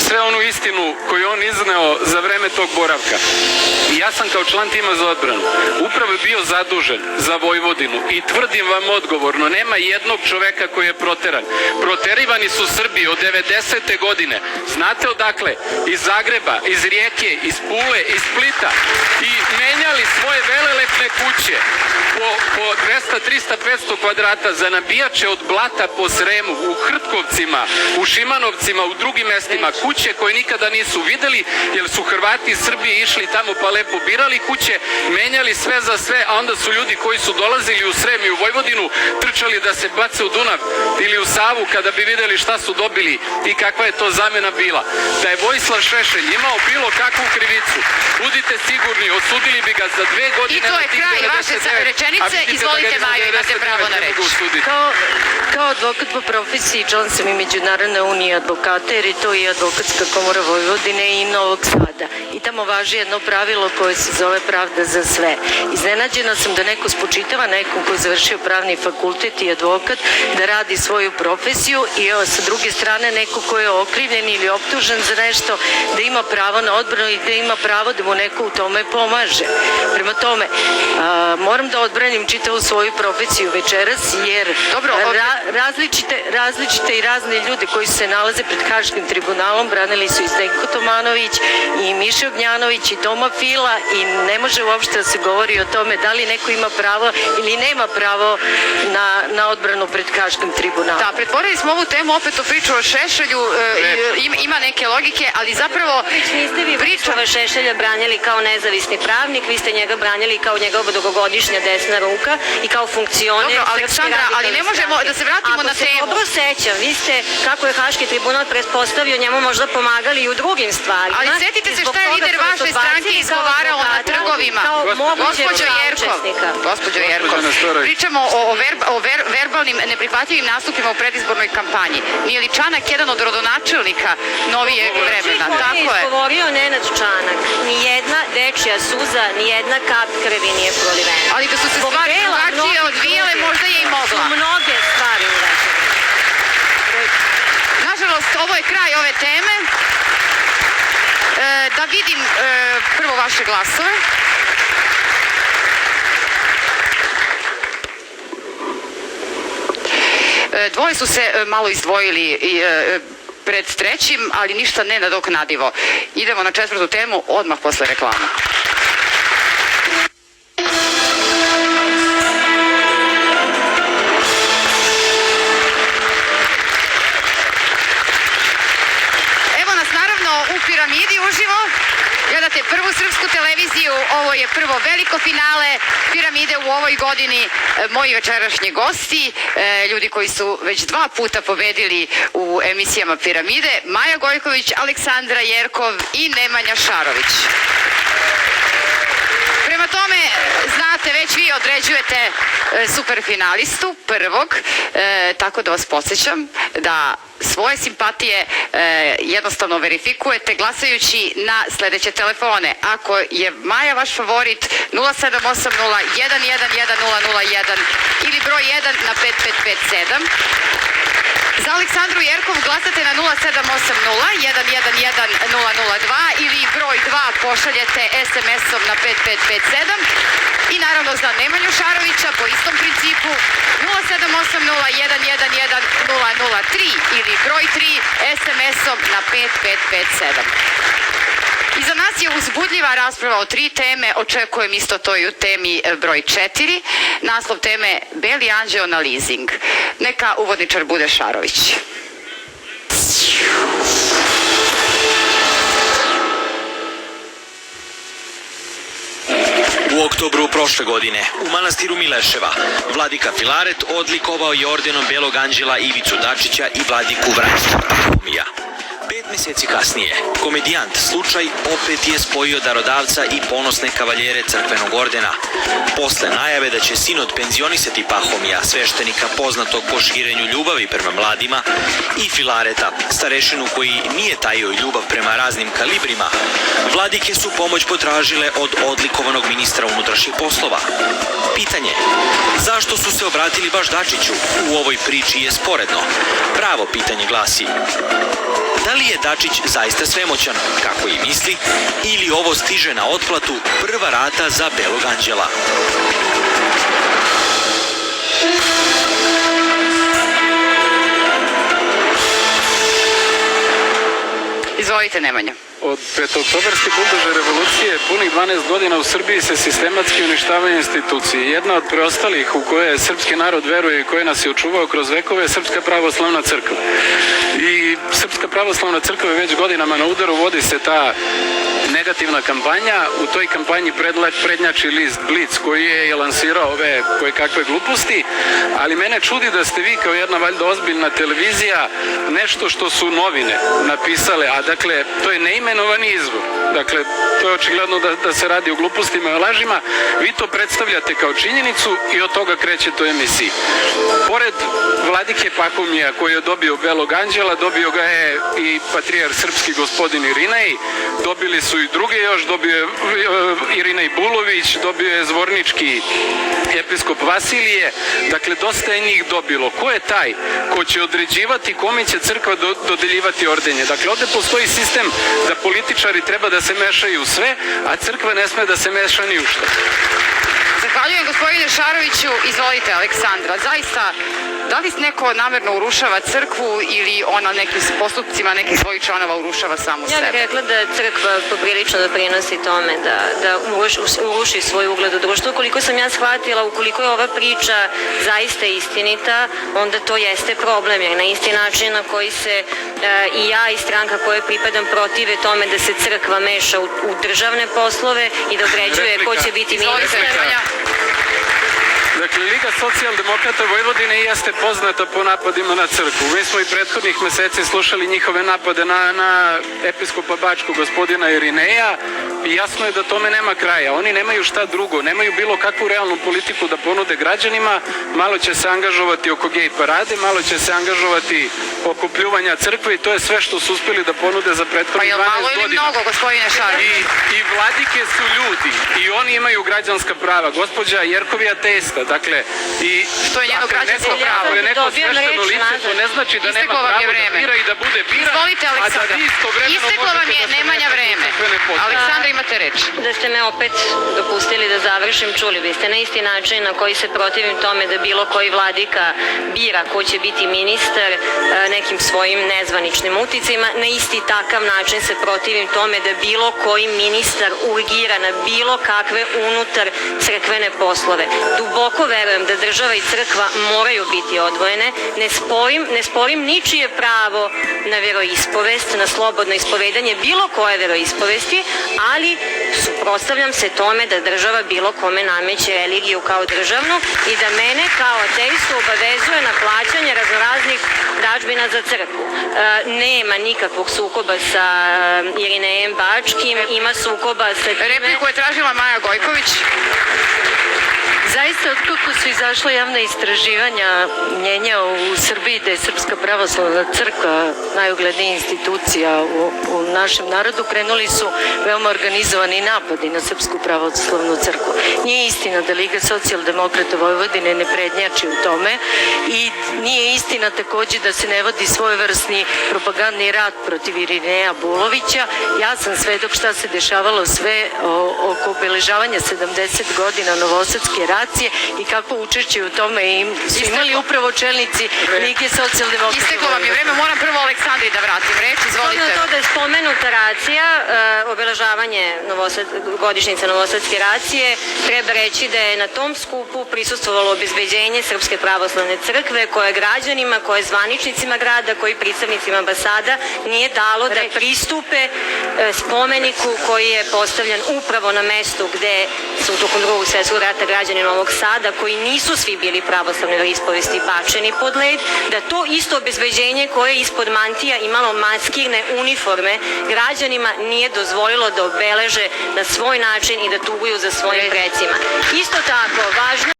sve onu istinu koju on izneo za vreme tog boravka. I ja sam kao član tima za odbranu upravo bio zadužen za Vojvodinu i tvrdim vam odgovorno, nema jednog čoveka koji je proteran. Proterivani su Srbi od 90. godine. Znate odakle? Iz Zagreba, iz Rijeke, iz Pule, iz Splita i menjali svoje velelepne kuće po 200, 300, 500 kvadrata za nabijače od blata po Sremu, u Hrtkovcima, u Šimanovcima, u drugim mestima, kuće koje nikada nisu videli, jer su Hrvati iz Srbije išli tamo pa lepo birali kuće, menjali sve za sve, a onda su ljudi koji su dolazili u Srem i u Vojvodinu trčali da se bace u Dunav ili u Savu kada bi videli šta su dobili i kakva je to zamena bila. Da je Vojislav Šešelj imao bilo kakvu krivicu, budite sigurni, osudili bi ga za 2 godine. I to je kraj vaše rečenice. Izvolite, Majo, imate pravo na reč. Kao advokat po profesiji član sam i Međunarodne unije advokata, jer je to i Advokatska komora Vojvodine i Novog Sada. I tamo važi jedno pravilo koje se zove pravda za sve. Iznenađena sam da neko spočitava nekom ko je završio pravni fakultet i advokat da radi svoju profesiju i sa druge strane neko ko je okrivljen ili optužen za nešto da ima pravo na odbranu i da ima pravo da mu neko u tome pomaže. Prema tome, moram da odbranim čitavu svoju profesiju večeras, jer različite i razne ljude koji se nalaze pred Haškim tribunalom branili su i Zdenko Tomanović i Miša Ognjanović i Toma Fila i ne može uopšte da se govori o tome da li neko ima pravo ili nema pravo na odbranu pred Haškim tribunalom. Da, pretvorili smo ovu temu opet u priču o Šešelju, ima neke logike, ali zapravo niste vi Vojislava Šešelja branjali kao nezavisni pravnik, vi ste njega branjali kao njegova dugogodišnja desna ruka i kao funkcioner. Dobro, Aleksandra, ali ne možemo da se vratimo na temu. Ako se dobro sećam, vi ste, kako je Haški tribunal pretpostavio, njemu možda pomagali i u drugim stvarima. Ali setite se šta je lider vaše stranke izgovarao na trgovima. Gospođo Jerkov, pričamo o verbalnim neprihvatljivim nastupima u predizbornoj kampanji. Nije li Čanak jedan od rodonačelnika novijeg vremena? Tako je. Izgovorio Nenad Čanak. Nijedna dečija suza, nijedna kap krvi nije prolivena. Ali da su se stvari drugačije odvijale, možda je i mogla. Mnoge stvari urađene. Nažalost, ovo je kraj ove teme. Da vidim prvo vaše glasove. Dvoje su se malo izdvojili pred trećim, ali ništa ne nadoknadivo. Idemo na 4. temu, odmah posle reklama. Evo nas naravno u Piramidi uživo. Gledate Prvu srpsku televiziju, ovo je prvo veliko finale Piramide u ovoj godini. Moji večerašnji gosti, ljudi koji su već 2 puta pobedili u emisijama Piramide, Maja Gojković, Aleksandra Jerkov i Nemanja Šarović. Prema tome, znate, već vi određujete superfinalistu prvog, tako da vas podsjećam da svoje simpatije jednostavno verifikujete glasajući na sledeće telefone. Ako je Maja vaš favorit, 0780 111001 ili broj 1 na 5557. Za Aleksandru Jerkov glasate na 0780 111002 ili broj 2 pošaljete SMS-om na 5557. I naravno za Nemanju Šarovića po istom principu 0780 111003 ili broj 3 SMS-om na 5557. Iza nas je uzbudljiva rasprava o 3 teme, očekujem isto to i u temi broj 4. Naslov teme Beli anđeo na leasing. Neka uvodničar bude Šarović. U oktobru prošle godine u manastiru Mileševa vladika Filaret odlikovao je ordenom Belog anđela Ivicu Dačića i vladiku Vranjskog Pahomija. 5 meseci kasnije, komedijant Slučaj opet je spojio darodavca i ponosne kavaljere crkvenog ordena. Posle najave da će sin odpenzionisati Pahomija, sveštenika poznatog po širenju ljubavi prema mladima, i Filareta, starešinu koji nije tajio ljubav prema raznim kalibrima, vladike su pomoć potražile od odlikovanog ministra unutrašnjih poslova. Pitanje, zašto su se obratili baš Dačiću, u ovoj priči je sporedno. Pravo pitanje glasi, Da li je Dačić zaista svemoćan, kako i misli, ili ovo stiže na otplatu prva rata za Belog anđela? Izvolite, Nemanja. Od petooktobarske buldožne revolucije punih 12 godina u Srbiji se sistematski uništavaju institucije. Jedna od preostalih u koje srpski narod veruje i koje nas je očuvao kroz vekove je Srpska pravoslavna crkva. I Srpska pravoslavna crkva je već godinama na udaru, vodi se ta negativna kampanja. U toj kampanji prednjači list Blic koji je lansirao ove koje kakve gluposti, ali mene čudi da ste vi kao jedna valjda ozbiljna televizija nešto što su novine napisale, a dakle to je neimenovani izvor. Dakle, to je očigledno da se radi o glupostima i o lažima. Vi to predstavljate kao činjenicu i od toga krećete u emisiji. Pored vladike Pahomija koji je dobio Belog anđela, dobio ga je i patrijar srpski gospodin Irinej, dobili su i druge još, dobio je Irinej Bulović, dobio je zvornički episkop Vasilije, dakle dosta je njih dobilo. Ko je taj ko će određivati kome će crkva dodeljivati ordenje? Dakle, ovde postoji sistem da političari treba da se mešaju u sve, a crkva ne sme da se meša ni u što. Zahvaljujem gospodine Šaroviću. Izvolite, Aleksandra. Zaista, da li neko namerno urušava crkvu ili ona nekim postupcima nekih svojih članova urušava samu sebe? Ja bih rekla da crkva poprilično doprinosi tome da uruši svoj ugled u društvu. Koliko sam ja shvatila, ukoliko je ova priča zaista istinita, onda to jeste problem, jer na isti način na koji se i ja i stranka koje pripadam protive tome da se crkva meša u državne poslove i da određuje ko će biti ministar. Dakle, Liga socijaldemokrata Vojvodine jeste poznata po napadima na crkvu. Mi smo i prethodnih meseci slušali njihove napade na episkopa Bačkog gospodina Irineja i jasno je da tome nema kraja. Oni nemaju šta drugo, nemaju bilo kakvu realnu politiku da ponude građanima, malo će se angažovati oko gej parade, malo će se angažovati oko pljuvanja crkve i to je sve što su uspeli da ponude za prethodnih 12 godina. Pa je li malo ili mnogo, gospodine Šarović? I vladike su ljudi i oni imaju građanska prava. Gospođa Jerkovija Testa, dakle, i što je njeno građansko pravo. Ako je neko svešteno lice, to ne znači da nema pravo da bira i da bude biran, izvolite, a da vi istovremeno isteklo vam je, Nemanja, vreme. Aleksandra, imate reč. Da ste me opet dopustili da završim, čuli biste na isti način na koji se protivim tome da bilo koji vladika bira ko će biti ministar nekim svojim nezvaničnim uticajima, na isti takav način se protivim tome da bilo koji ministar urgira na bilo kakve unutar crkvene poslove. Duboko verujem da država i crkva moraju biti odvojene. Ne sporim ničije pravo na veroispovest, na slobodno ispovedanje bilo koje veroispovesti, ali suprotstavljam se tome da država bilo kome nameće religiju kao državnu i da mene kao ateistu obavezuje na plaćanje raznoraznih dažbina za crkvu. Nema nikakvog sukoba sa Irinejem Bačkim, ima sukoba sa time... Repliku je tražila Maja Gojković. Zaista, otkako su izašla javna istraživanja mnjenja u Srbiji da je Srpska pravoslavna crkva najuglednija institucija u našem narodu, krenuli su veoma organizovani napadi na Srpsku pravoslavnu crkvu. Nije istina da Liga socijaldemokrata Vojvodine ne prednjači u tome i nije istina takođe da se ne vodi svojevrsni propagandni rat protiv Irineja Bulovića. Ja sam svedok šta se dešavalo sve oko obeležavanja 70 godina Novosadske racije i kako učešće u tome su imali upravo čelnici Lige socijaldemokrata. Isteklo vam je vreme, moram prvo Aleksandri da vratim reč, izvolite. Na to da je spomenuta racija, obeležavanje godišnjice Novosadske racije, treba reći da je na tom skupu prisustvovalo obezbeđenje Srpske pravoslavne crkve koje građanima, koje zvaničnicima grada, koji predstavnicima ambasada nije dalo da pristupe spomeniku koji je postavljen upravo na mestu gde su tokom Drugog svjetskog rata građani Novog Sada, koji nisu svi bili pravoslavne veroispovesti, bačeni pod led, da to isto obezbeđenje koje je ispod mantija imalo maskirne uniforme građanima nije dozvolilo da obeleže na svoj način i da tuguju za svojim precima. Isto tako, važno